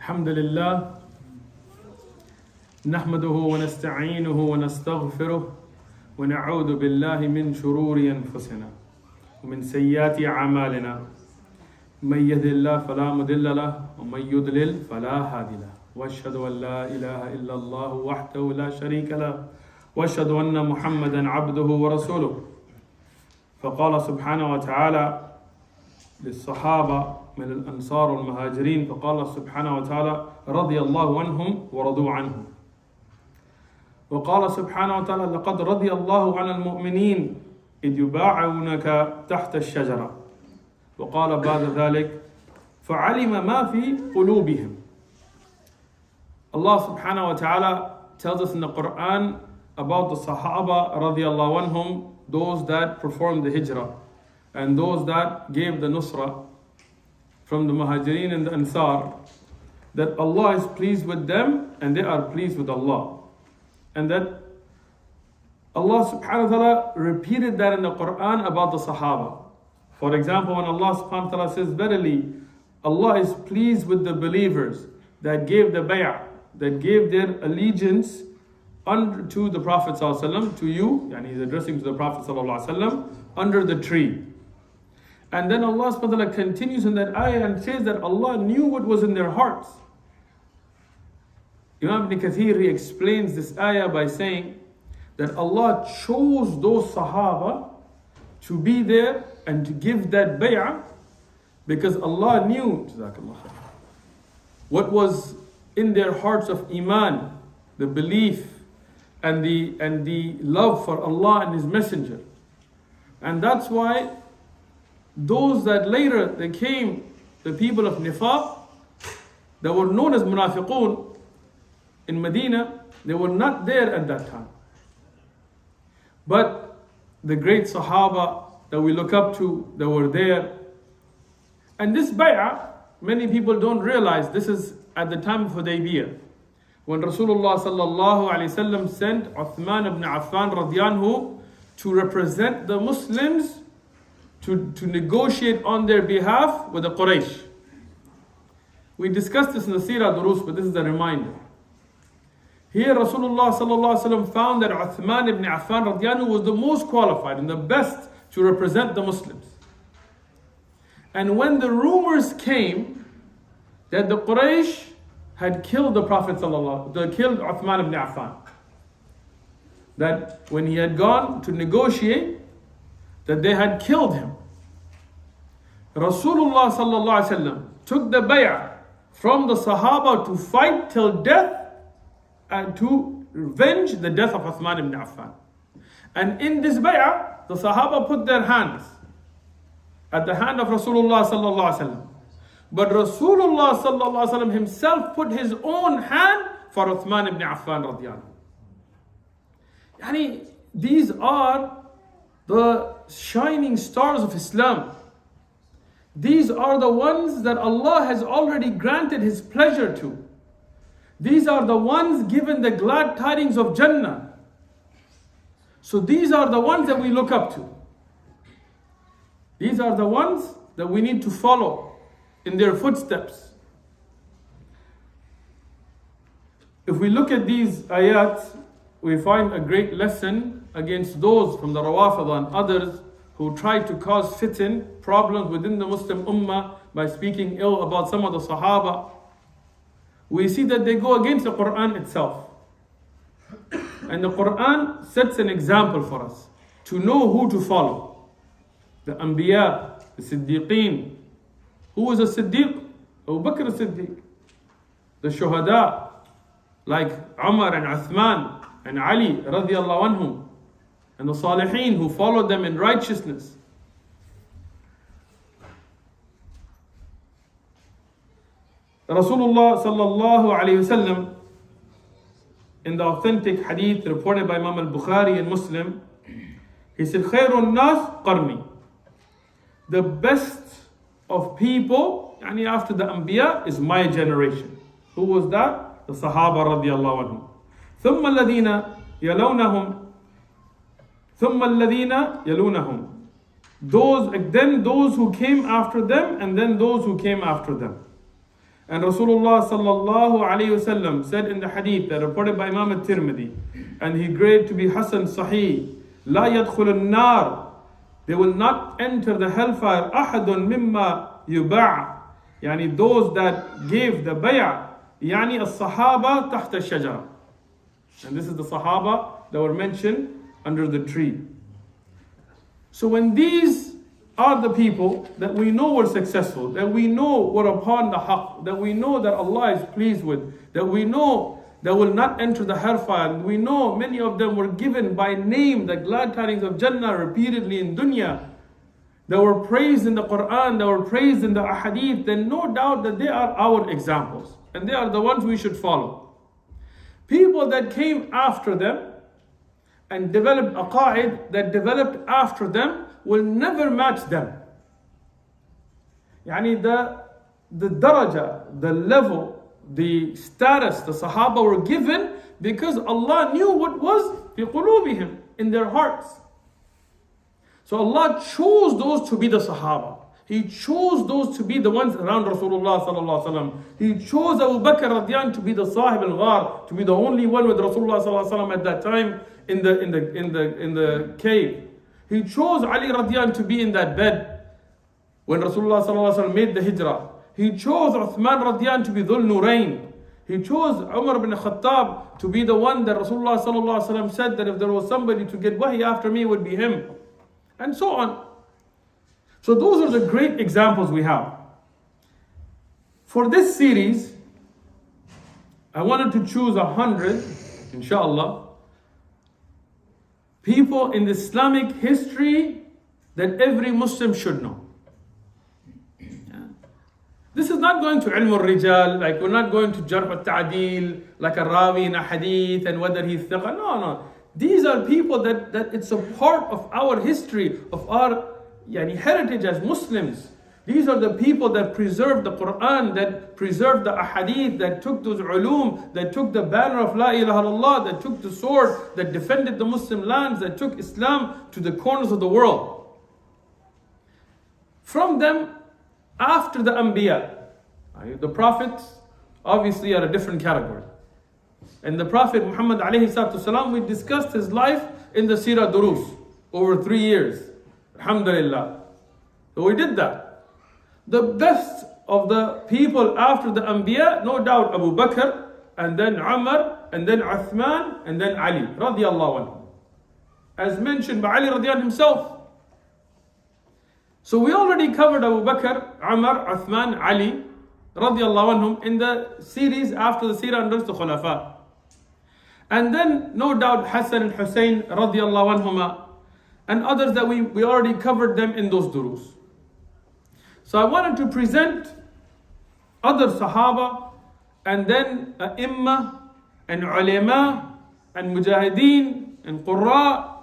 الحمد لله نحمده ونستعينه ونستغفره ونعوذ بالله من شرور أنفسنا ومن سيئات أعمالنا من يهد الله فلا مضل له ومن يضلل فلا هادي له وأشهد أن لا إله إلا الله وحده لا شريك له وأشهد أن محمدا عبده ورسوله. فقال سبحانه وتعالى للصحابة من الأنصار والمهاجرين، فقال سبحانه وتعالى رضي الله عنهم ورضوا عنه. وقال سبحانه وتعالى لقد رضي الله عن المؤمنين إذ يبايعونك تحت الشجرة. وقال بعد ذلك فعلم ما في قلوبهم. Allah subhanahu wa ta'ala tells us in the Quran about the Sahaba radiallahu anhum, those that performed the hijrah and those that gave the nusrah from the Muhajirin and the Ansar, that Allah is pleased with them and they are pleased with Allah. And that Allah subhanahu wa ta'ala repeated that in the Quran about the Sahaba. For example, when Allah subhanahu wa ta'ala says, verily, Allah is pleased with the believers that gave the bay'ah, that gave their allegiance to the Prophet sallallahu alaihi wasallam, to you, and he's addressing to the Prophet sallallahu alaihi wasallam, under the tree. And then Allah subhanahu wa ta'ala continues in that ayah and says that Allah knew what was in their hearts. Imam Ibn Kathir, he explains this ayah by saying that Allah chose those Sahaba to be there and to give that bay'ah because Allah knew what was in their hearts of iman, the belief and the love for Allah and His Messenger. And that's why those that later they came, the people of Nifaq, that were known as Munafiqun in Medina, they were not there at that time. But the great Sahaba that we look up to, that were there. And this bay'ah, many people don't realize this is at the time of Hudaybiyah, when Rasulullah sallallahu alaihi wasallam sent Uthman ibn Affan radiyallahu to represent the Muslims to negotiate on their behalf with the Quraysh. We discussed this in the Seerah Durus, but this is a reminder. Here Rasulullah sallallahu alaihi wasallam found that Uthman ibn Affan radiyallahu was the most qualified and the best to represent the Muslims. And when the rumors came that the Quraysh had killed the Prophet sallallahu alaihi wasallam, killed Uthman ibn Affan, that when he had gone to negotiate, that they had killed him. Rasulullah sallallahu alaihi wasallam took the bay'ah from the Sahaba to fight till death and to revenge the death of Uthman ibn Affan. And in this bay'ah, the Sahaba put their hands at the hand of Rasulullah sallallahu alaihi wasallam. But Rasulullah sallallahu alaihi wasallam himself put his own hand for Uthman ibn Affan radiyallahu anhu. Yani, these are the shining stars of Islam. These are the ones that Allah has already granted His pleasure to. These are the ones given the glad tidings of Jannah. So these are the ones that we look up to. These are the ones that we need to follow in their footsteps. If we look at these ayat, we find a great lesson against those from the Rawafid and others who try to cause fitan, problems within the Muslim Ummah by speaking ill about some of the Sahaba. We see that they go against the Quran itself. And the Quran sets an example for us to know who to follow. The Anbiya, the Siddiqeen. Who was a Siddiq? Abu Bakr as-Siddiq. The Shuhada, like Umar and Uthman and Ali radiallahu anhum. And the Salihin who followed them in righteousness. Rasulullah sallallahu alayhi wasallam, in the authentic hadith reported by Imam al-Bukhari and Muslim, he said, Khairun nas qarni. The best of people, yani after the Anbiya, is my generation. Who was that? The Sahaba radiallahu anhum. ثم الذين يلونهم ثم الذين يلونهم. Then those who came after them, and then those who came after them. And Rasulullah sallallahu alayhi wasallam said in the hadith that reported by Imam al-Tirmidhi, and he graded to be Hasan Sahih, لا يدخل النار, they will not enter the hellfire أحد مما يباع, يعني those that gave the bay'ah, يعني الصحابة تحت الشجرة. And this is the Sahaba that were mentioned under the tree. So when these are the people that we know were successful, that we know were upon the haqq, that we know that Allah is pleased with, that we know that will not enter the hellfire, and we know many of them were given by name the glad tidings of Jannah repeatedly in dunya, that were praised in the Quran, that were praised in the ahadith, then no doubt that they are our examples, and they are the ones we should follow. People that came after them and developed aqa'id that developed after them will never match them. Yani the daraja, the level, the status the Sahaba were given because Allah knew what was fi qulubihim, in their hearts. So Allah chose those to be the Sahaba. He chose those to be the ones around Rasulullah sallallahu alaihi wasallam. He chose Abu Bakr radiyan to be the Sahib al-Ghar, to be the only one with Rasulullah sallallahu alaihi wasallam at that time in the cave. He chose Ali radiyan to be in that bed when Rasulullah sallallahu alaihi wasallam made the hijrah. He chose Uthman radiyan to be Dhul Nurayn. He chose Umar ibn Khattab to be the one that Rasulullah sallallahu alaihi wasallam said that if there was somebody to get wahi after me, it would be him. And so on. So those are the great examples we have. For this series, I wanted to choose 100, inshallah, people in the Islamic history that every Muslim should know. This is not going to ilm al-rijal, like we're not going to jarh al-ta'dil, like a rawi in a hadith and whether he's thiqa. No. These are people that it's a part of our history, of our heritage as Muslims. These are the people that preserved the Quran, that preserved the ahadith, that took those ulum, that took the banner of La ilaha illallah, that took the sword, that defended the Muslim lands, that took Islam to the corners of the world. From them, after the Anbiya, the prophets obviously are a different category. And the Prophet Muhammad alayhi salatu salam, we discussed his life in the Sirah Durus over 3 years. Alhamdulillah. So we did that. The best of the people after the Anbiya, no doubt Abu Bakr, and then Umar, and then Uthman, and then Ali radiyallahu anhu. As mentioned by Ali radiyallahu himself. So we already covered Abu Bakr, Umar, Uthman, Ali radiyallahu anhum in the series after the Sirah under the Khulafa. And then no doubt Hassan and Hussein radiyallahu anhuma, and others that we already covered them in those durus. So I wanted to present other Sahaba and then Imma and Ulama and Mujahideen and Qurra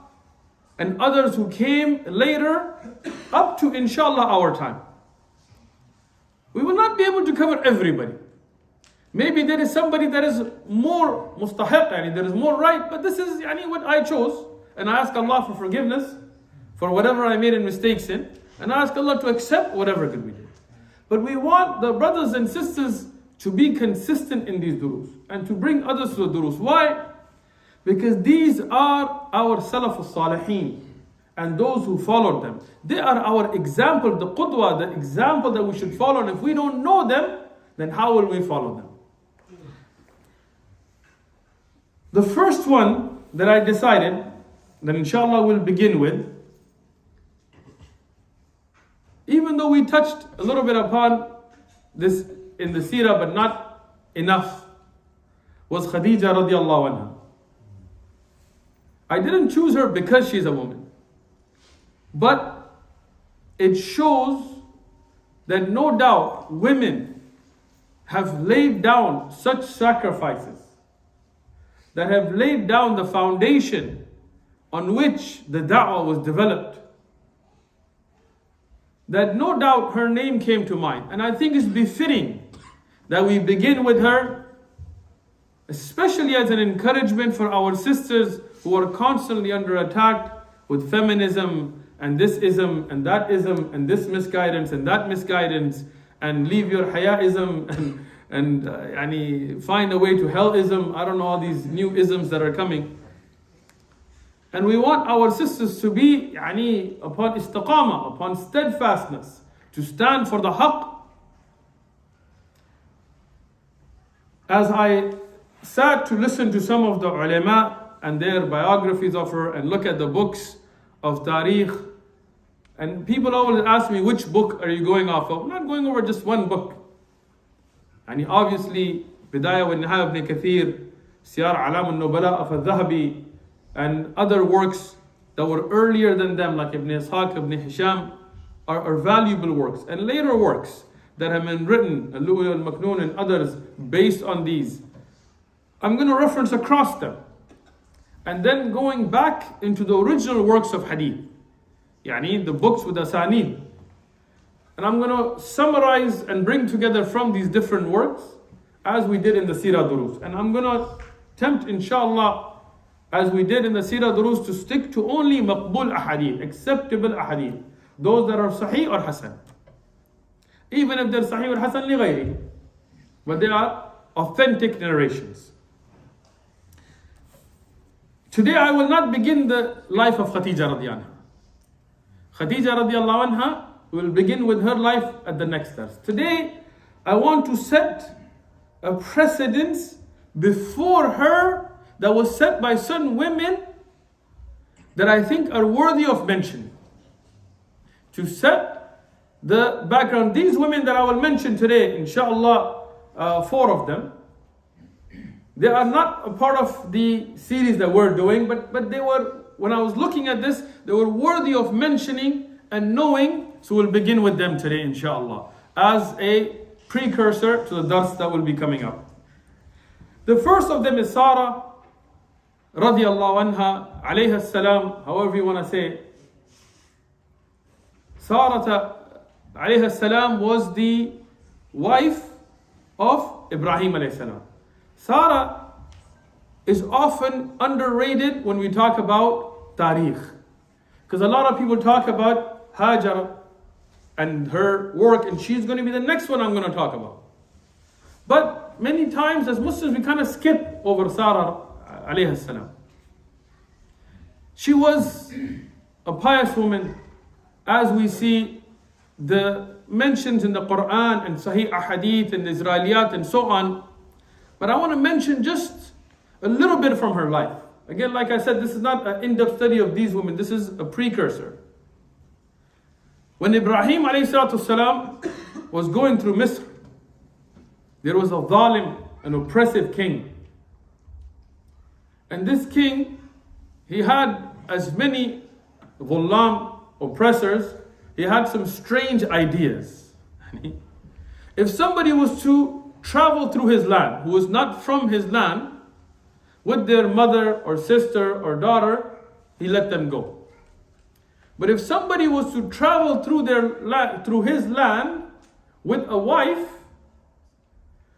and others who came later up to inshallah our time. We will not be able to cover everybody. Maybe there is somebody that is more mustahiq, there is more right, but this is what I chose. And I ask Allah for forgiveness for whatever I made mistakes in. And I ask Allah to accept whatever good we did. But we want the brothers and sisters to be consistent in these durus and to bring others to the durus. Why? Because these are our Salaf al-Salihin and those who followed them. They are our example, the qudwa, the example that we should follow. And if we don't know them, then how will we follow them? The first one that I decided that inshallah we'll begin with, even though we touched a little bit upon this in the seerah but not enough, was Khadija radiallahu anha. I didn't choose her because she's a woman, but it shows that no doubt women have laid down such sacrifices, that have laid down the foundation on which the da'wah was developed, that no doubt her name came to mind. And I think it's befitting that we begin with her, especially as an encouragement for our sisters who are constantly under attack with feminism and this ism and that ism and this misguidance and that misguidance and leave your hayaism and find a way to hell-ism. I don't know all these new isms that are coming. And we want our sisters to be upon istiqamah, upon steadfastness, to stand for the haqq. As I sat to listen to some of the ulama and their biographies of her and look at the books of tariq, and people always ask me, which book are you going off of? I'm not going over just one book. Obviously, Bidayah wa Nihaya ibn Kathir, Siyar Alam al-Nubala of al-Dhahabi, and other works that were earlier than them, like Ibn Ishaq, Ibn Hisham, are valuable works. And later works that have been written, Al-Lu'lu al-Maknoon and others, based on these. I'm going to reference across them. And then going back into the original works of hadith, the books with asanid. And I'm going to summarize and bring together from these different works, as we did in the Sirah Durus. And I'm going to attempt, inshallah, as we did in the Sirah Durus, to stick to only maqbul ahadith, acceptable ahadith, those that are sahih or hasan. Even if they're sahih or hasan li ghayri, but they are authentic narrations. Today I will not begin the life of Khadija radiyallahu anha. Khadija radiallahu anha, will begin with her life at the next verse. Today, I want to set a precedence before her that was set by certain women that I think are worthy of mention. To set the background, these women that I will mention today, inshallah, 4 of them, they are not a part of the series that we're doing, but they were, when I was looking at this, they were worthy of mentioning and knowing. So we'll begin with them today, inshallah, as a precursor to the dars that will be coming up. The first of them is Sarah, radiallahu anha, alayha salam, however you want to say. Sarah, alayha salam, was the wife of Ibrahim alayhi salam. Sarah is often underrated when we talk about tariq, because a lot of people talk about Hajar and her work, and she's going to be the next one I'm going to talk about. But many times as Muslims we kind of skip over Sarah alayhi salam. She was a pious woman, as we see the mentions in the Quran and Sahih Ahadith and the Israeliyat and so on. But I want to mention just a little bit from her life. Again, like I said, this is not an in-depth study of these women, this is a precursor. When Ibrahim ﷺ was going through Misr, there was a zalim, an oppressive king. And this king, he had as many ghulam, oppressors, he had some strange ideas. If somebody was to travel through his land, who was not from his land, with their mother or sister or daughter, he let them go. But if somebody was to travel through his land with a wife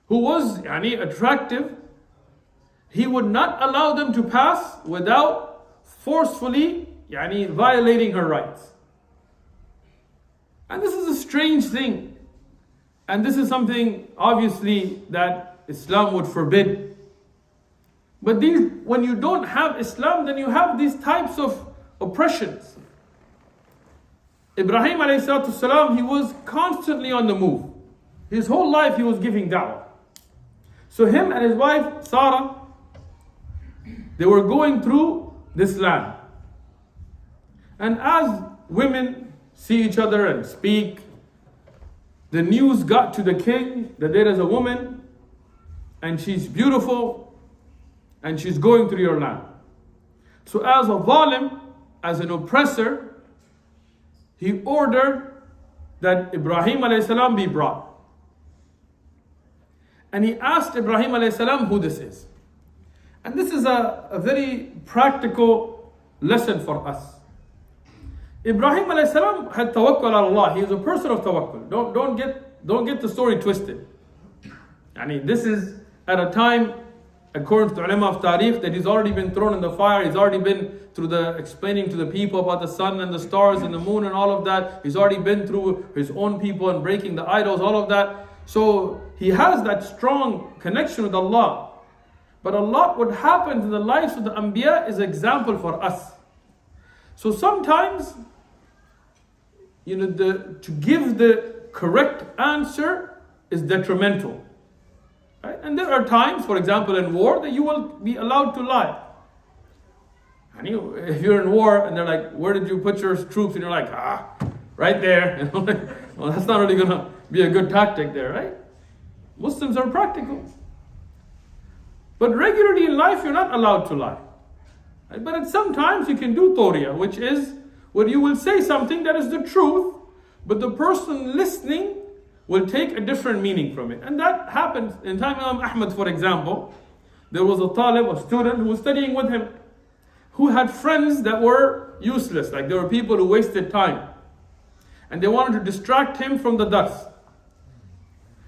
who was attractive, he would not allow them to pass without forcefully violating her rights. And this is a strange thing. And this is something obviously that Islam would forbid. But when you don't have Islam, then you have these types of oppressions. Ibrahim ﷺ, he was constantly on the move. His whole life he was giving da'wah. So him and his wife Sarah, they were going through this land. And as women see each other and speak, the news got to the king that there is a woman and she's beautiful and she's going through your land. So as a zalim, as an oppressor, he ordered that Ibrahim ﷺ be brought. And he asked Ibrahim ﷺ who this is. And this is a very practical lesson for us. Ibrahim ﷺ had tawakkul ala Allah. He is a person of tawakkul. Don't get the story twisted. This is at a time, according to the ulama of tariq, that he's already been thrown in the fire. He's already been through the explaining to the people about the sun and the stars and the moon and all of that. He's already been through his own people and breaking the idols, all of that. So he has that strong connection with Allah. But a lot what happens in the lives of the Anbiya is example for us. So sometimes, to give the correct answer is detrimental. Right? And there are times, for example, in war, that you will be allowed to lie. And if you're in war and they're like, where did you put your troops? And you're like, right there. Well, that's not really going to be a good tactic there, right? Muslims are practical. But regularly in life, you're not allowed to lie. Right? But at sometimes you can do tawriya, which is where you will say something that is the truth, but the person listening will take a different meaning from it. And that happens. In time Imam Ahmad, for example, there was a talib, a student who was studying with him, who had friends that were useless. Like there were people who wasted time. And they wanted to distract him from the dars.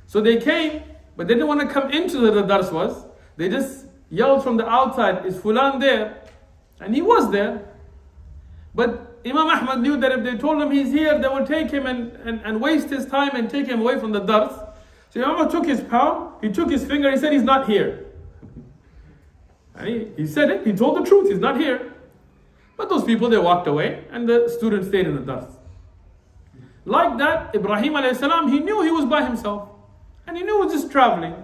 So they came, but they didn't want to come into the dars was. They just yelled from the outside, is Fulan there? And he was there. But Imam Ahmad knew that if they told him he's here, they would take him and waste his time and take him away from the dars. So Imam Ahmad took his palm, he took his finger, he said he's not here. And he said it, he told the truth, he's not here. But those people, they walked away and the student stayed in the dars. Like that, Ibrahim alayhi salam, he knew he was by himself. And he knew he was just traveling.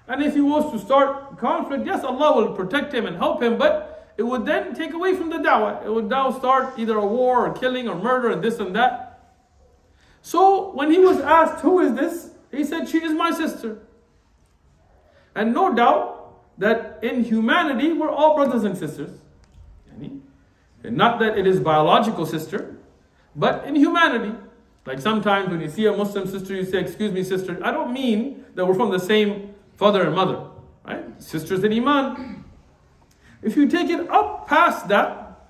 And if he was to start conflict, yes, Allah will protect him and help him, but it would then take away from the da'wah. It would now start either a war or killing or murder and this and that. So when he was asked, who is this? He said, she is my sister. And no doubt that in humanity, we're all brothers and sisters. And not that it is biological sister, but in humanity. Like sometimes when you see a Muslim sister, you say, excuse me, sister. I don't mean that we're from the same father and mother, right? Sisters in Iman. If you take it up past that,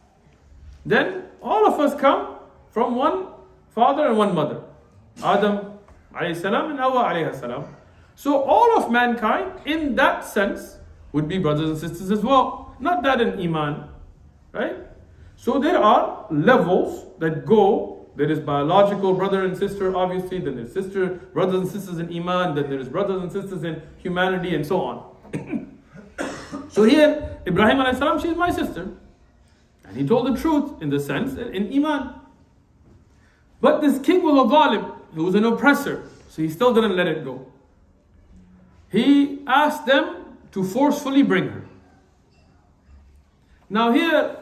then all of us come from one father and one mother. Adam alayhi salam and Hawa alayhi salam. So all of mankind in that sense would be brothers and sisters as well. Not that in Iman, right? So there are levels that go. There is biological brother and sister, obviously. Then there's brothers and sisters in Iman. Then there's brothers and sisters in humanity, and so on. So here, Ibrahim alayhi salam, she's my sister. And he told the truth in the sense, in Iman. But this king was a zalim. He was an oppressor. So he still didn't let it go. He asked them to forcefully bring her. Now here,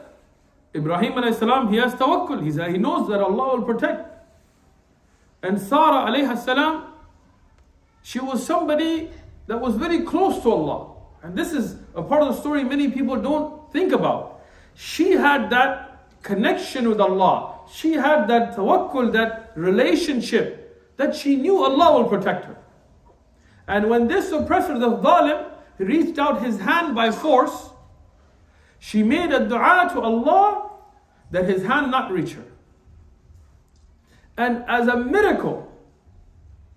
Ibrahim alayhi salam, he has tawakkul. He knows that Allah will protect. And Sarah alayhi salam, she was somebody that was very close to Allah. And this is a part of the story many people don't think about. She had that connection with Allah. She had that tawakkul, that relationship, that she knew Allah will protect her. And when this oppressor, the zalim, reached out his hand by force, she made a dua to Allah that his hand not reach her. And as a miracle,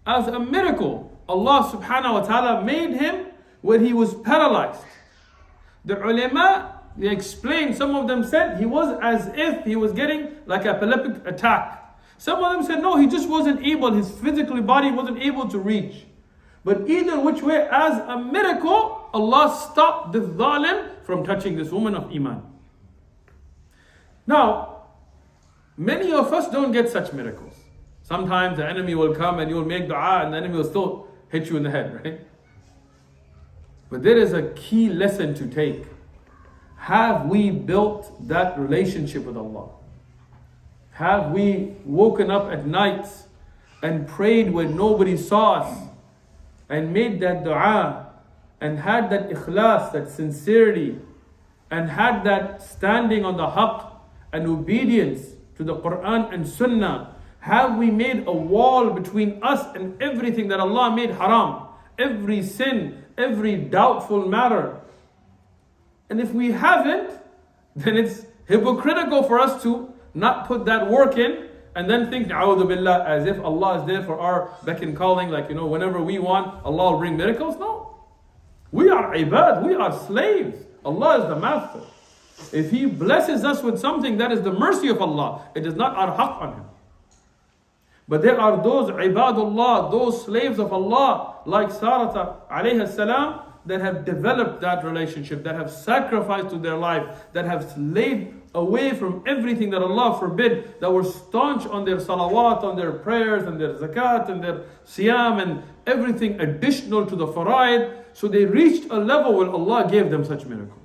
Allah subhanahu wa ta'ala made him where he was paralyzed. The ulama, they explained, some of them said he was as if he was getting like an epileptic attack. Some of them said no, he just wasn't able, his physical body wasn't able to reach. But either which way, as a miracle, Allah stopped the zalim from touching this woman of Iman. Now, many of us don't get such miracles. Sometimes the enemy will come and you will make dua and the enemy will still hit you in the head, right? But there is a key lesson to take. Have we built that relationship with Allah? Have we woken up at night and prayed when nobody saw us and made that dua and had that ikhlas, that sincerity, and had that standing on the haqq and obedience to the Quran and Sunnah? Have we made a wall between us and everything that Allah made haram? Every sin, every doubtful matter. And if we haven't, then it's hypocritical for us to not put that work in and then think, A'udhu Billah, as if Allah is there for our beck and calling, like, whenever we want, Allah will bring miracles. No. We are ibad, we are slaves. Allah is the master. If He blesses us with something, that is the mercy of Allah. It is not our haqq on Him. But there are those ibadullah, those slaves of Allah, like Sarah alayhi salam, that have developed that relationship, that have sacrificed to their life, that have laid away from everything that Allah forbid, that were staunch on their salawat, on their prayers and their zakat and their siyam and everything additional to the faraid. So they reached a level where Allah gave them such miracles.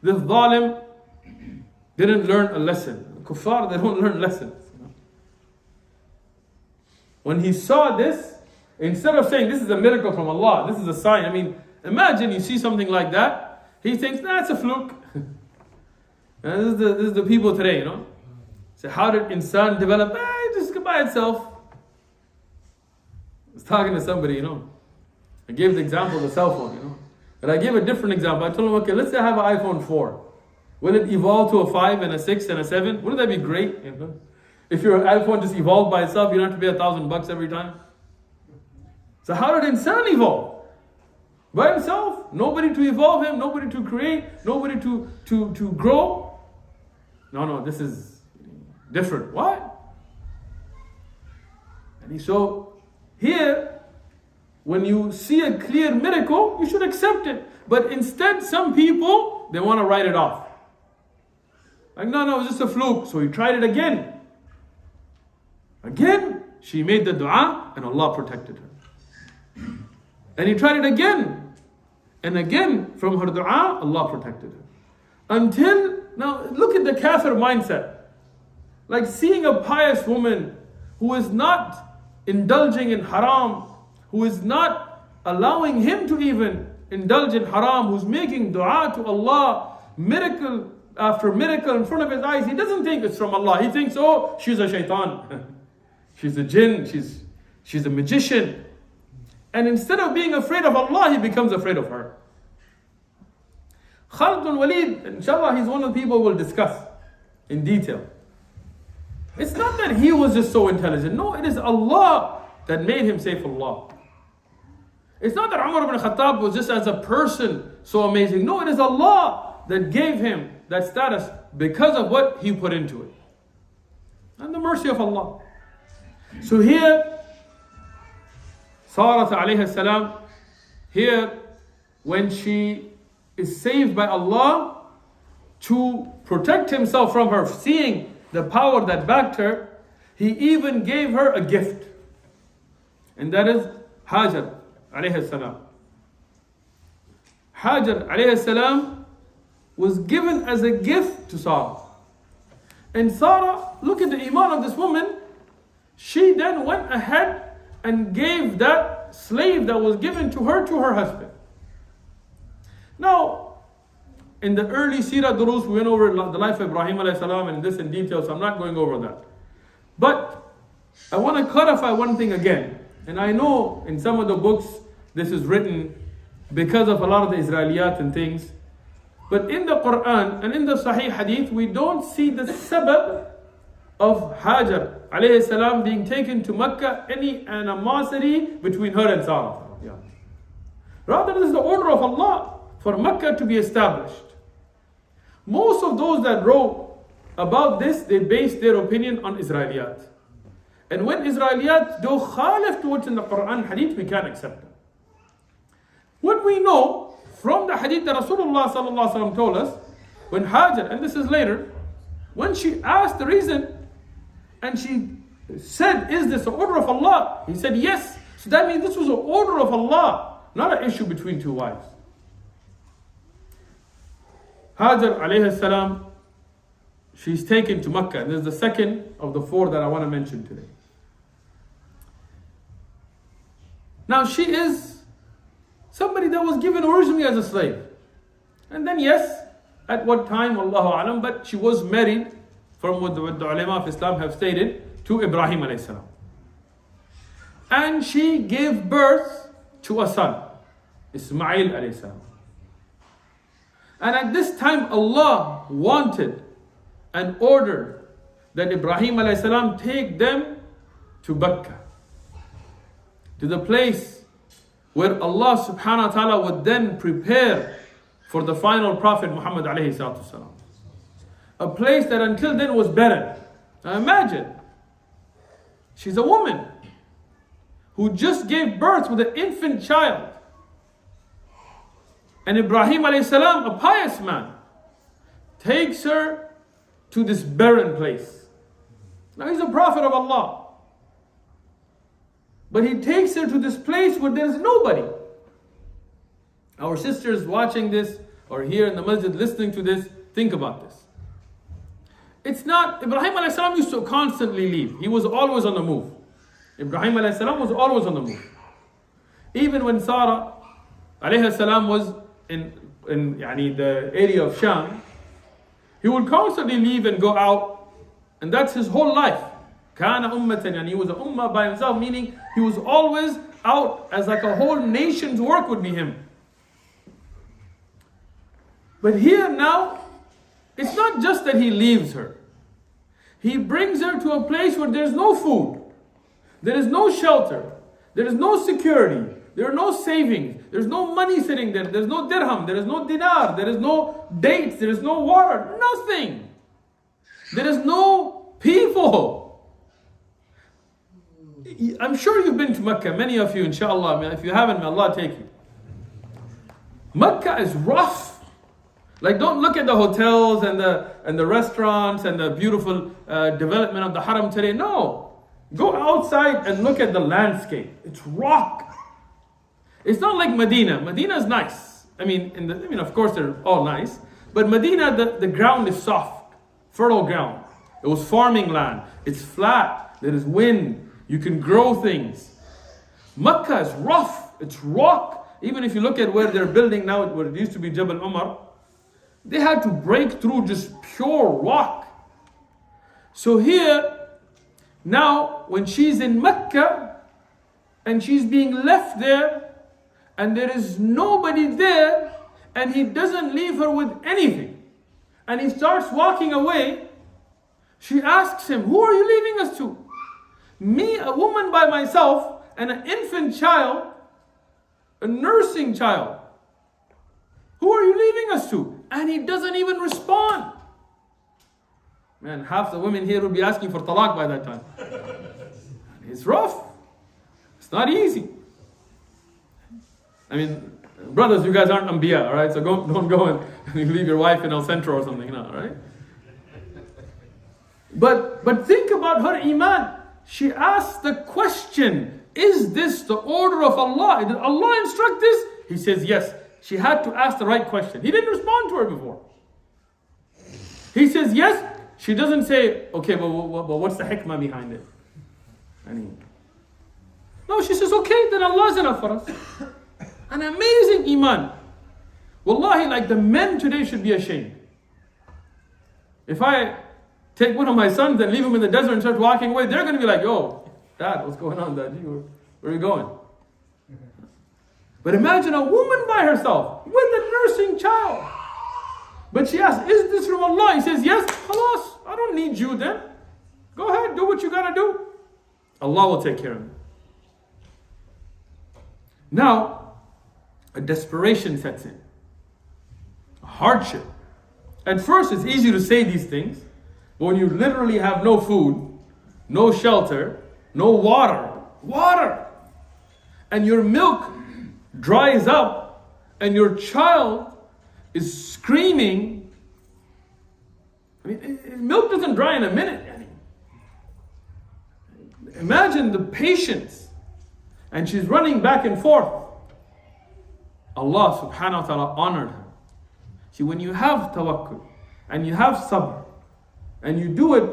This zalim didn't learn a lesson. Kuffar, they don't learn lessons. When he saw this, instead of saying this is a miracle from Allah, this is a sign. I mean, imagine you see something like that. He thinks, nah, it's a fluke. And this is the people today, So how did insan develop? Just by itself. I was talking to somebody, I gave the example of the cell phone, But I gave a different example. I told him, okay, let's say I have an iPhone 4. Will it evolve to a 5 and a 6 and a 7? Wouldn't that be great? If your iPhone just evolved by itself, you don't have to pay $1,000 every time. So how did insan evolve? By himself. Nobody to evolve him, nobody to create, nobody to grow. No, this is different. Why? And so here, when you see a clear miracle, you should accept it. But instead, some people, they want to write it off. Like, no, it was just a fluke. So he tried it again. Again, she made the dua and Allah protected her. And he tried it again. And again, from her dua, Allah protected her. Now look at the kafir mindset. Like seeing a pious woman who is not indulging in haram, who is not allowing him to even indulge in haram, who's making dua to Allah, miracle after miracle in front of his eyes. He doesn't think it's from Allah. He thinks, oh, she's a shaitan. She's a jinn. She's a magician. And instead of being afraid of Allah, he becomes afraid of her. Khalid bin Walid, inshallah, he's one of the people we'll discuss in detail. It's not that he was just so intelligent. No, it is Allah that made him Saifullah. It's not that Umar ibn Khattab was just as a person so amazing. No, it is Allah that gave him that status because of what he put into it. And the mercy of Allah. So here, Sarah alayhi salam, here when she is saved by Allah to protect himself from her, seeing the power that backed her, he even gave her a gift. And that is Hajar alayhi salam. Hajar alayhi salam was given as a gift to Sarah. And Sarah, look at the iman of this woman. She then went ahead and gave that slave that was given to her husband. Now, in the early Sirah Durus, we went over the life of Ibrahim alayhi salam and this in detail, so I'm not going over that. But I want to clarify one thing again. And I know in some of the books this is written because of a lot of the Israeliyat and things. But in the Quran and in the Sahih Hadith, we don't see the sabab of Hajar alayhi salam being taken to Mecca, any animosity between her and Sarah. Rather, this is the order of Allah for Mecca to be established. Most of those that wrote about this, they based their opinion on Israeliyat. And when Israeliyat do khalif to what's in the Quran Hadith, we can't accept them. What we know from the Hadith that Rasulullah sallallahu alaihi wasallam told us, when Hajar, and this is later, when she asked the reason, and she said, is this an order of Allah? He said, yes. So that means this was an order of Allah, not an issue between two wives. Hajar alayhi salam, she's taken to Mecca. And this is the second of the four that I want to mention today. Now she is somebody that was given originally as a slave. And then yes, at what time, Allahu Alam, but she was married, from what the ulama of Islam have stated, to Ibrahim alayhi salam. And she gave birth to a son, Ismail alayhi salam. And at this time Allah wanted and ordered that Ibrahim alayhi salam take them to Mecca, to the place where Allah subhanahu wa ta'ala would then prepare for the final Prophet Muhammad alayhi salatu wasalam. A place that until then was barren. Now imagine, She's a woman who just gave birth with an infant child. And Ibrahim alayhi salam, a pious man, takes her to this barren place. Now he's a prophet of Allah. But he takes her to this place where there's nobody. Our sisters watching this or here in the masjid listening to this, think about this. It's not, Ibrahim alayhi salam used to constantly leave. He was always on the move. Ibrahim alayhi salam was always on the move. Even when Sarah alayhi salam was in the area of Sham, he would constantly leave and go out, and that's his whole life. Kana ummatan, and he was an ummah by himself, meaning he was always out as like a whole nation's work would be him. But here now, it's not just that he leaves her. He brings her to a place where there's no food, there is no shelter, there is no security, there are no savings, there's no money sitting there, there's no dirham, there is no dinar, there is no dates, there is no water, nothing. There is no people. I'm sure you've been to Mecca, many of you, inshallah. If you haven't, may Allah take you. Mecca is rough. Like, don't look at the hotels and the restaurants and the beautiful development of the haram today. No. Go outside and look at the landscape. It's rock. It's not like Medina. Medina is nice. Of course they're all nice. But Medina, the ground is soft, fertile ground. It was farming land. It's flat. There is wind. You can grow things. Mecca is rough. It's rock. Even if you look at where they're building now, where it used to be Jabal Umar, they had to break through just pure rock. So here, now when she's in Mecca and she's being left there and there is nobody there and he doesn't leave her with anything and he starts walking away, she asks him, "Who are you leaving us to?" "Me, a woman by myself, and an infant child, a nursing child. Who are you leaving us to?" And he doesn't even respond. Man, half the women here will be asking for talaq by that time. It's rough. It's not easy. Brothers, you guys aren't Anbiya, alright? So don't go and leave your wife in El Centro or something, alright? But think about her iman. She asked the question, is this the order of Allah? Did Allah instruct this? He says yes. She had to ask the right question. He didn't respond to her before. He says yes. She doesn't say, okay, but what's the hikmah behind it? No, she says, okay, then Allah is enough for us. An amazing iman. Wallahi, like the men today should be ashamed. If I take one of my sons and leave him in the desert and start walking away, they're going to be like, "Yo, Dad, what's going on, Dad? Where are you going?" But imagine a woman by herself with a nursing child. But she asks, "Is this from Allah?" He says, "Yes." Khalas, I don't need you then. Go ahead, do what you got to do. Allah will take care of it. Now, a desperation sets in. A hardship. At first, it's easy to say these things. But when you literally have no food, no shelter, no water, and your milk dries up, and your child is screaming. Milk doesn't dry in a minute. Imagine the patience. And she's running back and forth. Allah subhanahu wa ta'ala honored her. See, when you have tawakkul, and you have sabr, and you do it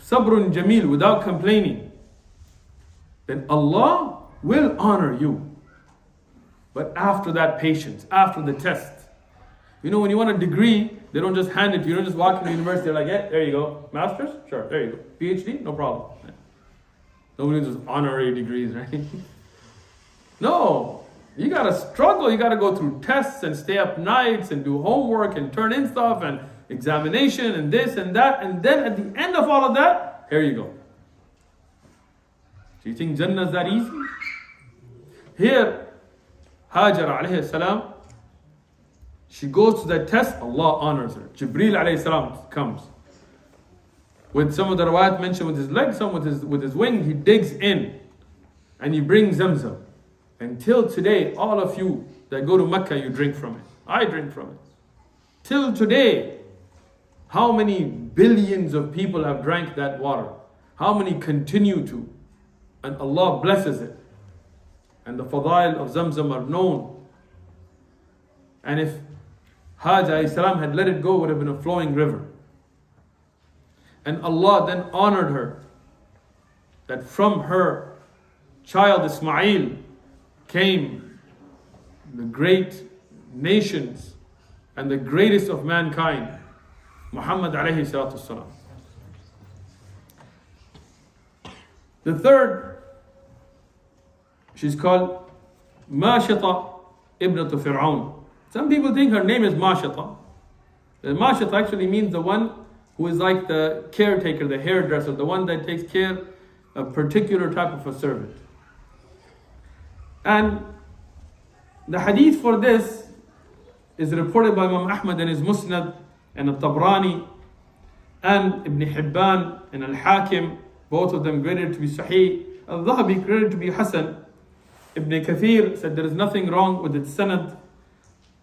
sabrun jameel, without complaining, then Allah will honor you. But after that patience, after the test. When you want a degree, they don't just hand it to you. You don't just walk into university, they're like, "Yeah, there you go. Master's? Sure, there you go. PhD? No problem." Nobody does honorary degrees, right? No. You gotta struggle, you gotta go through tests and stay up nights and do homework and turn in stuff and examination and this and that, and then at the end of all of that, here you go. Do you think Jannah is that easy? Here, Hajar alayhi salam, she goes to that test, Allah honors her. Jibreel alayhi salam comes. With some of the riwayat mentioned with his leg, some with his wing, he digs in and he brings Zamzam. Until today, all of you that go to Mecca, you drink from it. I drink from it. Till today, how many billions of people have drank that water? How many continue to? And Allah blesses it. And the fadail of Zamzam are known. And if Hajj alayhi salam had let it go, it would have been a flowing river. And Allah then honored her, that from her child Ismail came the great nations and the greatest of mankind, Muhammad alayhi salatu salam. The third, she's called Mashita ibn Fir'aun. Some people think her name is Mashita. Mashita actually means the one who is like the caretaker, the hairdresser, the one that takes care of a particular type of a servant. And the hadith for this is reported by Imam Ahmad in his Musnad and Al-Tabrani and Ibn Hibban and Al-Hakim, both of them graded to be Sahih. Al-Dhahabi graded to be Hasan. Ibn Kathir said there is nothing wrong with its sanad.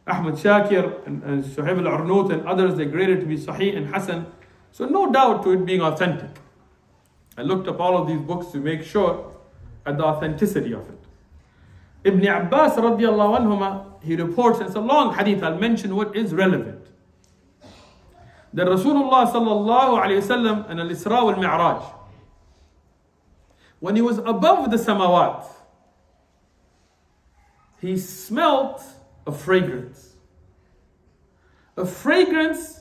Ahmad Shakir and Shuhaib al-Arnout and others, they graded to be Sahih and Hasan. So no doubt to it being authentic. I looked up all of these books to make sure at the authenticity of it. Ibn Abbas radiallahu anhuma, he reports, and it's a long hadith, I'll mention what is relevant. That Rasulullah sallallahu alayhi wasallam and al-Isra wal-Mi'raj, when he was above the samawat, he smelt a fragrance. A fragrance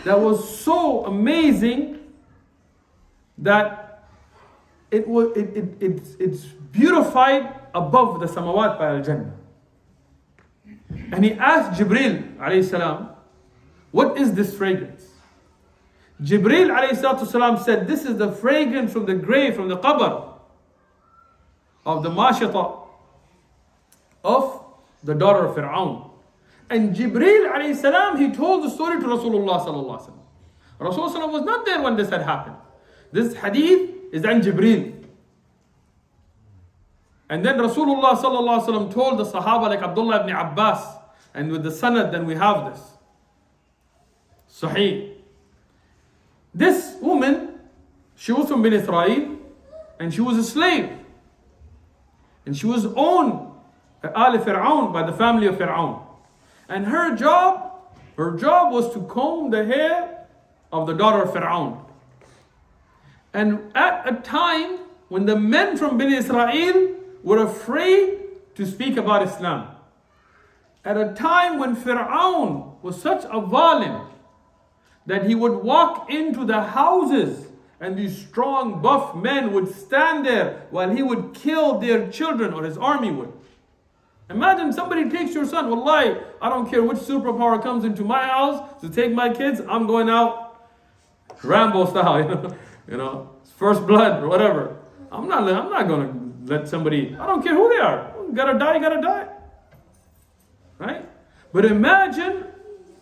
that was so amazing that it's beautified above the samawat by al-Jannah. And he asked Jibril alayhi salam, what is this fragrance? Jibril alayhi salam said, this is the fragrance from the grave, from the qabr of the Mashita of the daughter of Fir'aun. And Jibril alayhi salam, he told the story to Rasulullah sallallahu alaihi wasallam. Rasulullah was not there when this had happened. This hadith is an Jibril. And then Rasulullah sallallahu alaihi wasallam told the Sahaba like Abdullah ibn Abbas, and with the sanad then we have this. Sahih. This woman, she was from Bani Israel, and she was a slave. And she was owned Al Fir'aun, by the family of Fir'aun. And her job was to comb the hair of the daughter of Fir'aun. And at a time when the men from Bani Israel were afraid to speak about Islam. At a time when Fir'aun was such a zalim that he would walk into the houses and these strong buff men would stand there while he would kill their children, or his army would. Imagine somebody takes your son. Wallahi, I don't care which superpower comes into my house to take my kids, I'm going out Rambo style, you know, first blood or whatever. I'm not going to let somebody, I don't care who they are. Gotta die. Right? But imagine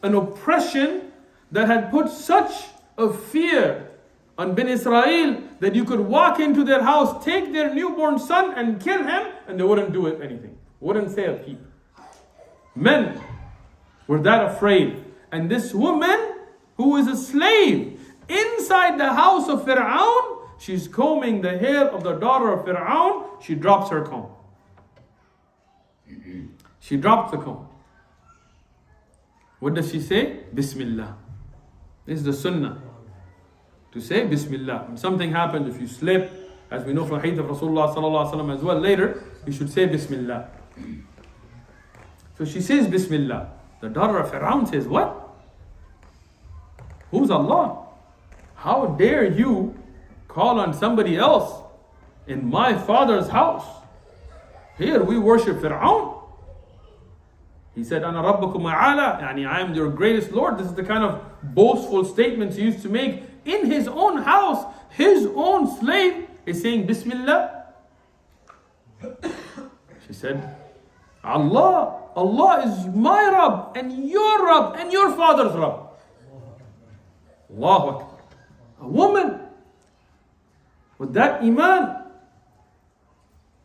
an oppression that had put such a fear on Ben Israel that you could walk into their house, take their newborn son and kill him, and they wouldn't do anything. Wouldn't say a peep. Men were that afraid. And this woman, who is a slave, inside the house of Fir'aun, she's combing the hair of the daughter of Fir'aun, she drops her comb. She drops the comb. What does she say? Bismillah. This is the sunnah. To say Bismillah. When something happens, if you slip, as we know from hadith of Rasulullah sallallahu alaihi wasallam as well later, you should say Bismillah. So she says Bismillah. The daughter of Fir'aun says, what? Who's Allah? How dare you call on somebody else in my father's house? Here we worship Fir'aun. He said, Ana Rabbakum A'ala, yani I am your greatest Lord. This is the kind of boastful statements he used to make in his own house. His own slave is saying Bismillah. She said, Allah is my Rabb and your Rabb and your father's Rabb. Allahu Akbar. A woman with that iman.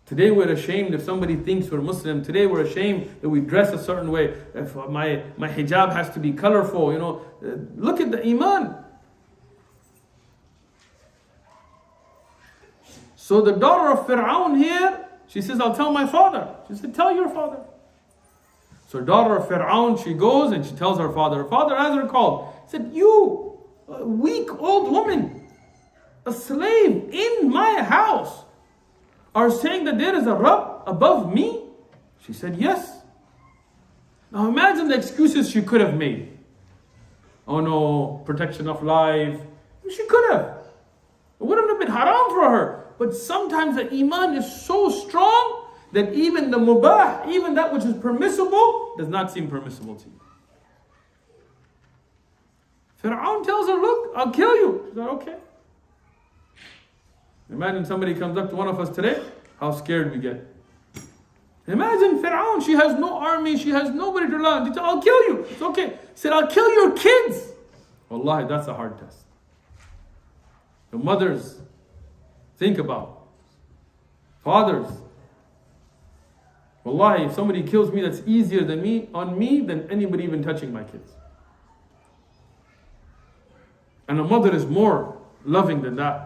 Today we're ashamed if somebody thinks we're Muslim. Today we're ashamed that we dress a certain way. If my hijab has to be colorful, look at the iman. So the daughter of Fir'aun here, she says, I'll tell my father. She said, tell your father. So daughter of Fir'aun, she goes and she tells her father. Her father has her called. He said, you weak old woman, a slave in my house, are saying that there is a Rabb above me? She said, yes. Now imagine the excuses she could have made. Oh no, protection of life. She could have. It wouldn't have been haram for her. But sometimes the iman is so strong that even the mubah, even that which is permissible, does not seem permissible to you. Fir'aun tells her, look, I'll kill you. She said, okay. Imagine somebody comes up to one of us today, how scared we get. Imagine Fir'aun, she has no army, she has nobody to rely on. She said, I'll kill you. It's okay. He said, I'll kill your kids. Wallahi, that's a hard test. The mothers, think about. Fathers. Wallahi, if somebody kills me, that's easier on me than anybody even touching my kids. And a mother is more loving than that.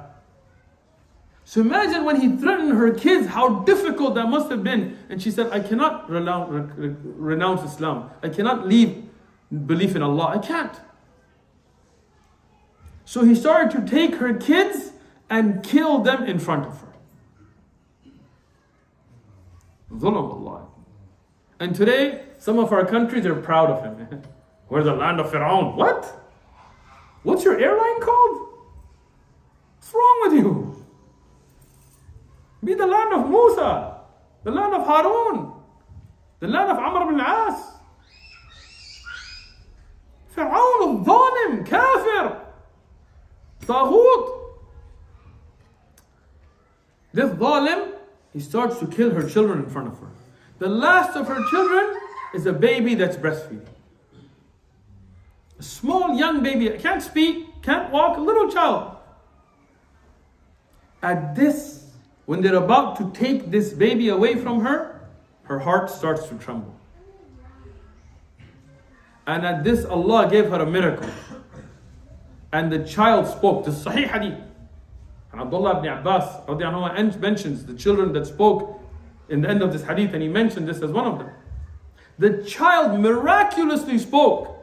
So imagine when he threatened her kids, how difficult that must have been. And she said, I cannot renounce Islam. I cannot leave belief in Allah. I can't. So he started to take her kids and kill them in front of her. Dhulam Allah. And today, some of our countries are proud of him. We're the land of Fir'aun. What? What's your airline called? What's wrong with you? Be the land of Musa, the land of Harun, the land of Amr ibn al-As. Fir'aun, al-Dhalim, Kafir, Taghut. This Dhalim, he starts to kill her children in front of her. The last of her children is a baby that's breastfeeding. A small young baby, can't speak, can't walk, a little child. At this, when they're about to take this baby away from her, her heart starts to tremble. And at this, Allah gave her a miracle. And the child spoke. This is Sahih Hadith. And Abdullah ibn Abbas mentions the children that spoke in the end of this hadith, and he mentioned this as one of them. The child miraculously spoke.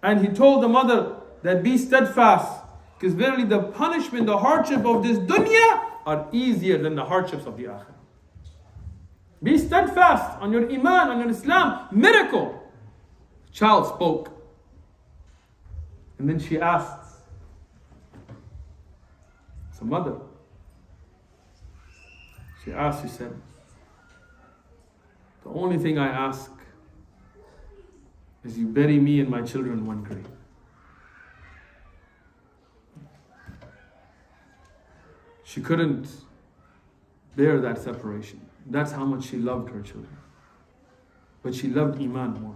And he told the mother that be steadfast, because verily the punishment, the hardship of this dunya are easier than the hardships of the akhirah. Be steadfast on your iman, on your Islam. Miracle. The child spoke. And then she asked, it's a mother. She asked, she said, the only thing I ask is you bury me and my children in one grave. She couldn't bear that separation. That's how much she loved her children. But she loved Iman more.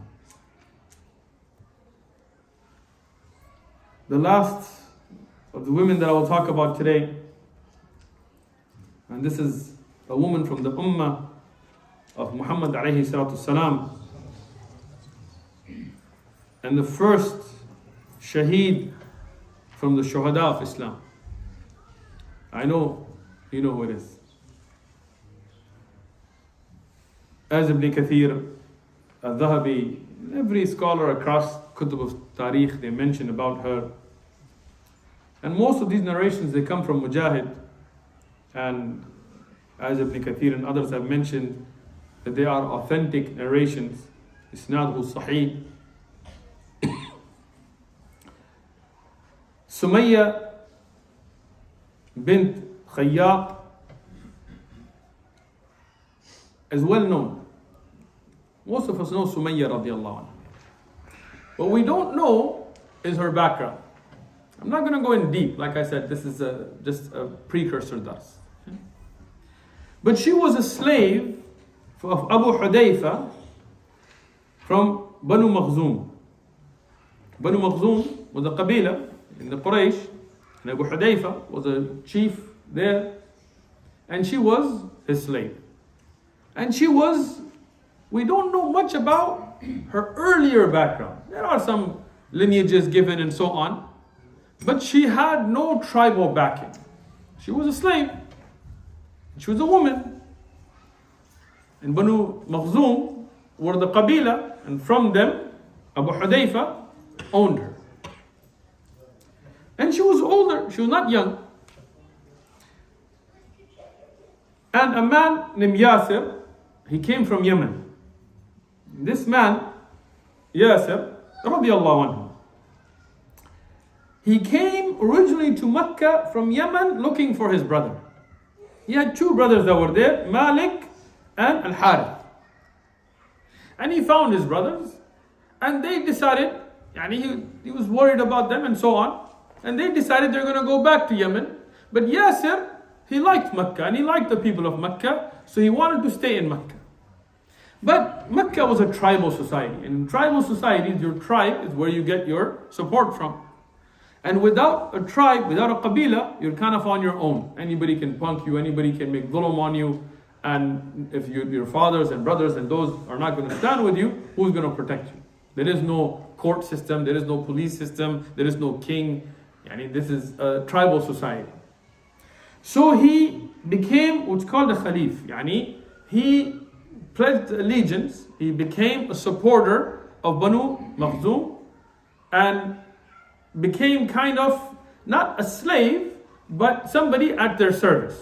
The last of the women that I will talk about today, and this is a woman from the Ummah of Muhammad alayhi salatu salam, and the first shaheed from the shuhada of Islam. I know you know who it is. As Ibn Kathir, Al-Dhahabi, every scholar across Kutub of Tariq, they mention about her. And most of these narrations, they come from Mujahid. And as Ibn Kathir and others have mentioned, that they are authentic narrations. Isnaduhu Sahih. Sumayya bint Khayyat is well known. Most of us know Sumayya radiallahu anha. What we don't know is her background. I'm not going to go in deep. Like I said, this is just a precursor thus. But she was a slave of Abu Hudayfa from Banu Makhzum. Banu Makhzum was a qabila in the Quraysh, And Abu Hudayfa was a chief there, and she was his slave. And we don't know much about her earlier background. There are some lineages given and so on, but she had no tribal backing. She was a slave. She was a woman. And Banu Makhzum were the Qabila, and from them, Abu Hudayfa owned her. And she was older, she was not young. And a man named Yasir, he came from Yemen. This man, Yasir, radiallahu anhu, he came originally to Mecca from Yemen looking for his brother. He had two brothers that were there, Malik and Al-Harith. And he found his brothers, and they decided, he was worried about them and so on, and they decided they're going to go back to Yemen. But Yasir, he liked Mecca and he liked the people of Mecca, so he wanted to stay in Mecca. But Mecca was a tribal society, and in tribal societies, your tribe is where you get your support from. And without a tribe, without a qabila, you're kind of on your own. Anybody can punk you, anybody can make dhulm on you, and if your fathers and brothers and those are not going to stand with you, who's going to protect you? There is no court system, there is no police system, there is no king. This is a tribal society. So he became what's called a Khalif. He pledged allegiance, he became a supporter of Banu Makhzum and became kind of not a slave, but somebody at their service.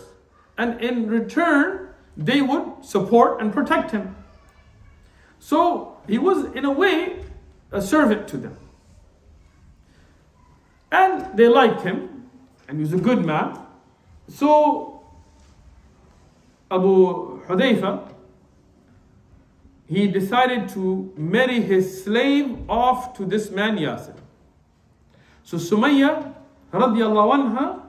And in return, they would support and protect him. So he was, in a way, a servant to them. And they liked him, and he was a good man. So Abu Hudayfa, he decided to marry his slave off to this man Yasir. So Sumayya radiallahu anha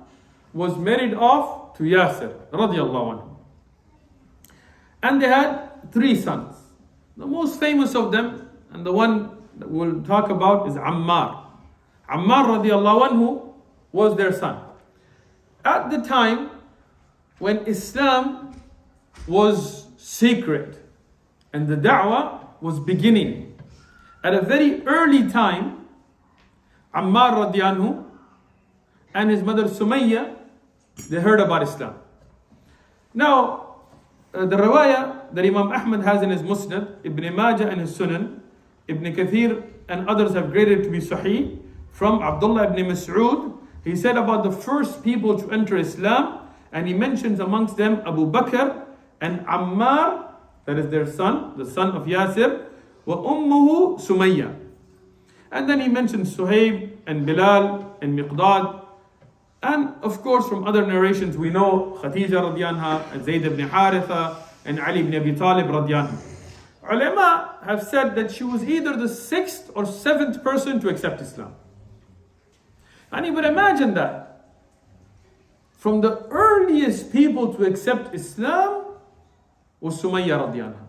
was married off to Yasir radiallahu anhu. And they had 3 sons. The most famous of them, and the one that we'll talk about, is Ammar. Ammar radiallahu anhu was their son. At the time when Islam was secret and the da'wah was beginning, at a very early time, Ammar radiallahu anhu and his mother Sumayya, they heard about Islam. Now, the riwayah that Imam Ahmad has in his Musnad, Ibn Majah in his Sunan, Ibn Kathir and others have graded to be Sahih, from Abdullah ibn Mas'ud, he said about the first people to enter Islam, and he mentions amongst them Abu Bakr and Ammar, that is their son, the son of Yasir, wa ummuhu Sumayya. And then he mentions Suhaib and Bilal and Miqdad. And of course from other narrations we know Khadija radiallahu anha and Zayd ibn Haritha and Ali ibn Abi Talib radiallahu anhu. Ulama have said that she was either the 6th or 7th person to accept Islam. And you would imagine that. From the earliest people to accept Islam was Sumayya radiallahu anha.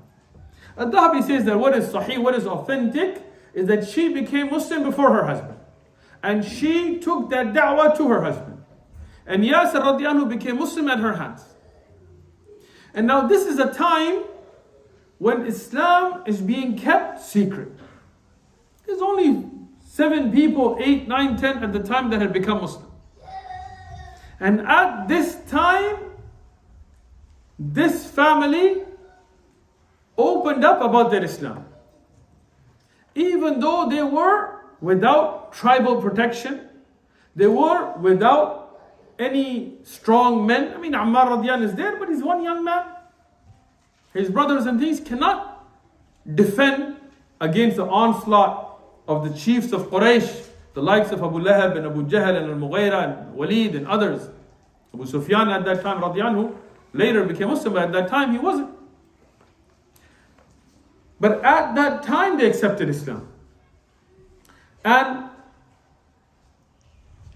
Al-Dhahabi says that what is sahih, what is authentic, is that she became Muslim before her husband. And she took that da'wah to her husband. And Yasir radiallahu anhu became Muslim at her hands. And now this is a time when Islam is being kept secret. There's only 7 people, 8, 9, 10 at the time that had become Muslim. And at this time, this family opened up about their Islam. Even though they were without tribal protection, they were without any strong men. Ammar radiallahu is there, but he's one young man. His brothers and things cannot defend against the onslaught of the chiefs of Quraysh, the likes of Abu Lahab and Abu Jahl and Al-Mughira and Walid and others. Abu Sufyan at that time, radiallahu, later became Muslim, but at that time he wasn't. But at that time they accepted Islam. And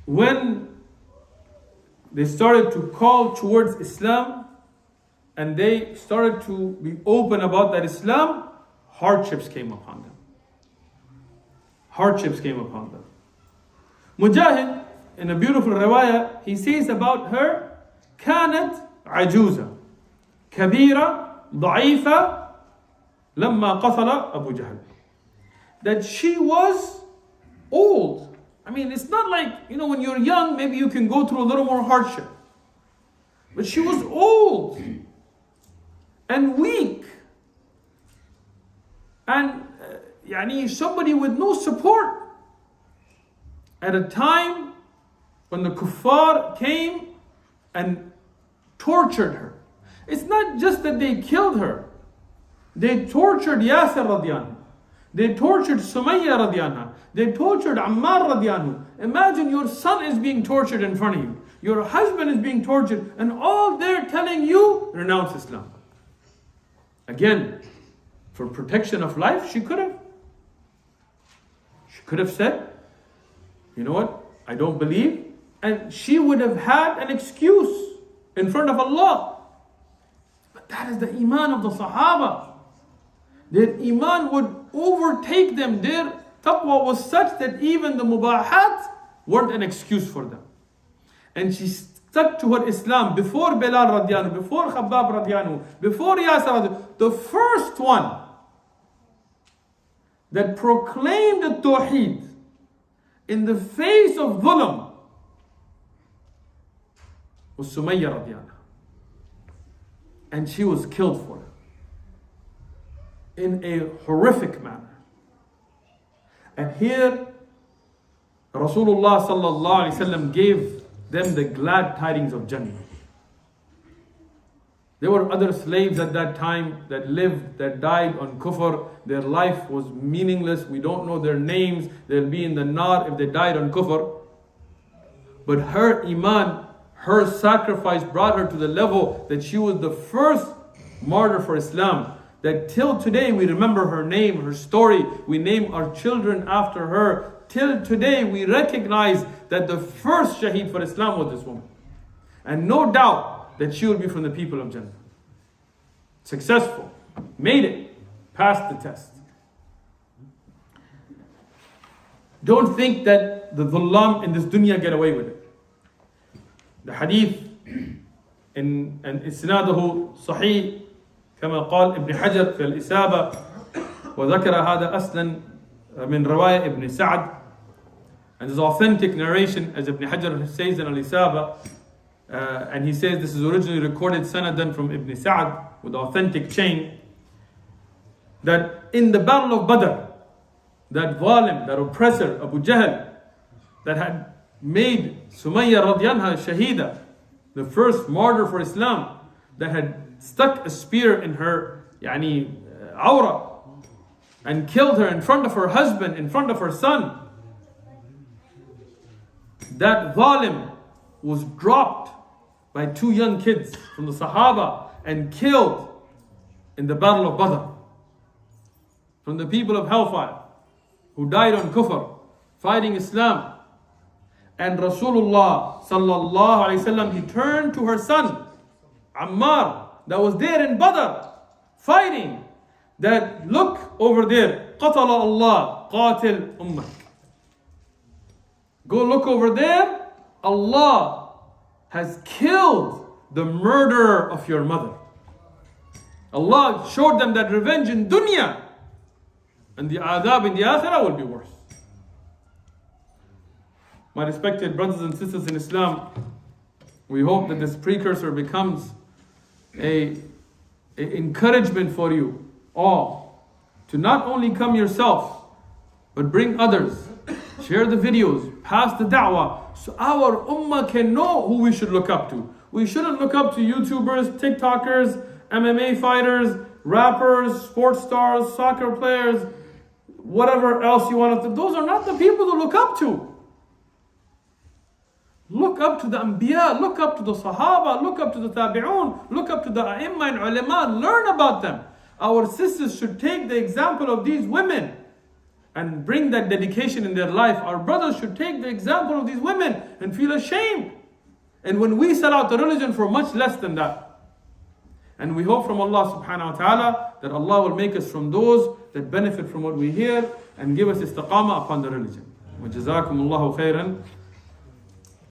when they started to call towards Islam and they started to be open about that Islam, hardships came upon them. Hardships came upon them. Mujahid in a beautiful riwayah, he says about her, كانت عجوزة كبيرة ضعيفة لما قتل أبو جهل. That she was old. I mean, it's not like, when you're young, maybe you can go through a little more hardship. But she was old and weak. And somebody with no support. At a time when the kuffar came and tortured her. It's not just that they killed her. They tortured Yasir radiyanhu. They tortured Sumayya radiyanhu. They tortured Ammar radiyanhu. Imagine your son is being tortured in front of you. Your husband is being tortured. And all they're telling you, renounce Islam. Again, for protection of life, she could have. She could have said, you know what, I don't believe. And she would have had an excuse in front of Allah. But that is the iman of the Sahaba. Their iman would overtake them. Their taqwa was such that even the mubahat weren't an excuse for them. And she stuck to her Islam before Bilal radiyanhu, before Khabbab radiyanhu, before Yasir radiyanhu. The first one that proclaimed the Tawheed in the face of dhulm was Sumayya radiyanhu. And she was killed for it in a horrific manner. And here Rasulullah sallallahu alaihi wasallam gave them the glad tidings of Jannah. There were other slaves at that time that lived, that died on kufr. Their life was meaningless. We don't know their names. They'll be in the nar if they died on kufr. But her iman, her sacrifice brought her to the level that she was the first martyr for Islam. That till today we remember her name, her story. We name our children after her. Till today we recognize that the first shaheed for Islam was this woman. And no doubt that she will be from the people of Jannah. Successful. Made it. Passed the test. Don't think that the dhullam in this dunya get away with it. The hadith in isnaduhu sahih كما قال ابن حجر في الإسابة وذكر هذا أصلا من رواية ابن سعد. And this authentic narration, as Ibn Hajar says in Al-Isaba, and he says this is originally recorded sanadan from Ibn Sa'd with authentic chain, that in the battle of Badr, that zalim, that oppressor, Abu Jahl, that had made Sumayya radiyanha shahida, the first martyr for Islam, that had stuck a spear in her awra and killed her in front of her husband, in front of her son. That zalim was dropped by two young kids from the Sahaba and killed in the battle of Badr. From the people of Hellfire who died on kufr, fighting Islam. And Rasulullah sallallahu alaihi wasallam, he turned to her son, Ammar, that was there in Badr, fighting, that look over there, قَتَلَ Allah, قَاتِلْ أُمَّكَ. Go look over there, Allah has killed the murderer of your mother. Allah showed them that revenge in dunya, and the adab in the akhirah will be worse. My respected brothers and sisters in Islam, we hope that this precursor becomes a encouragement for you all to not only come yourself, but bring others. Share the videos, pass the da'wah, so our ummah can know who we should look up to. We shouldn't look up to YouTubers, TikTokers, MMA fighters, rappers, sports stars, soccer players, whatever else you want to. Those are not the people to look up to. Look up to the Anbiya, look up to the Sahaba, look up to the Tabi'un, look up to the A'imma and Ulama, learn about them. Our sisters should take the example of these women and bring that dedication in their life. Our brothers should take the example of these women and feel ashamed. And when we sell out the religion for much less than that. And we hope from Allah subhanahu wa ta'ala that Allah will make us from those that benefit from what we hear and give us istiqamah upon the religion. Wa jazakumullahu khairan.